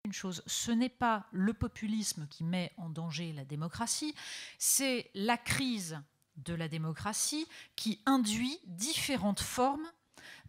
une chose, ce n'est pas le populisme qui met en danger la démocratie, c'est la crise de la démocratie qui induit différentes formes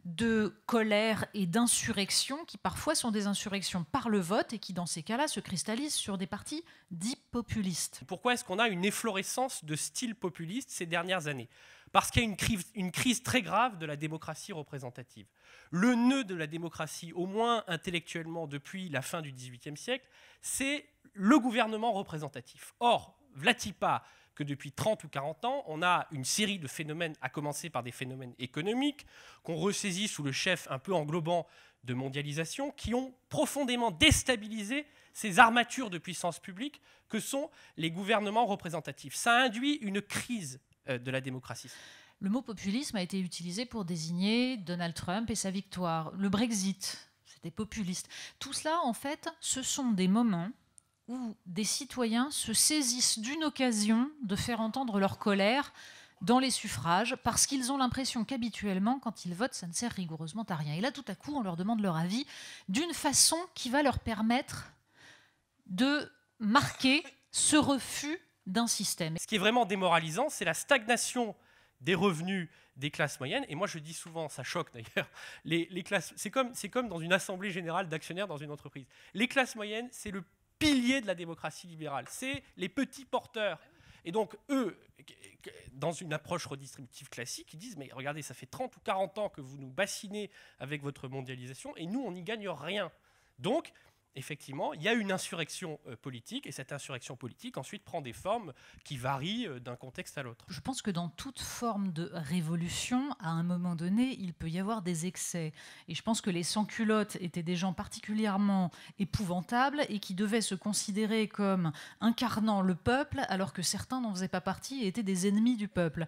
de colère et d'insurrection qui parfois sont des insurrections par le vote et qui dans ces cas-là se cristallisent sur des partis dits populistes. Pourquoi est-ce qu'on a une efflorescence de style populiste ces dernières années? Parce qu'il y a une crise très grave de la démocratie représentative. Le nœud de la démocratie, au moins intellectuellement depuis la fin du XVIIIe siècle, c'est le gouvernement représentatif. Or, v'là-t-il pas que depuis 30 ou 40 ans, on a une série de phénomènes, à commencer par des phénomènes économiques, qu'on ressaisit sous le chef un peu englobant de mondialisation, qui ont profondément déstabilisé ces armatures de puissance publique que sont les gouvernements représentatifs. Ça induit une crise de la démocratie. Le mot populisme a été utilisé pour désigner Donald Trump et sa victoire. Le Brexit, c'était populiste. Tout cela, en fait, ce sont des moments où des citoyens se saisissent d'une occasion de faire entendre leur colère dans les suffrages parce qu'ils ont l'impression qu'habituellement, quand ils votent, ça ne sert rigoureusement à rien. Et là, tout à coup, on leur demande leur avis d'une façon qui va leur permettre de marquer ce refus d'un système. Ce qui est vraiment démoralisant, c'est la stagnation des revenus des classes moyennes. Et moi, je dis souvent, ça choque d'ailleurs, les classes, c'est comme dans une assemblée générale d'actionnaires dans une entreprise. Les classes moyennes, c'est le pilier de la démocratie libérale. C'est les petits porteurs. Et donc, eux, dans une approche redistributive classique, ils disent, mais regardez, ça fait 30 ou 40 ans que vous nous bassinez avec votre mondialisation, et nous, on n'y gagne rien. Donc, effectivement, il y a une insurrection politique, et cette insurrection politique ensuite prend des formes qui varient d'un contexte à l'autre. Je pense que dans toute forme de révolution, à un moment donné, il peut y avoir des excès. Et je pense que les sans-culottes étaient des gens particulièrement épouvantables et qui devaient se considérer comme incarnant le peuple, alors que certains n'en faisaient pas partie et étaient des ennemis du peuple.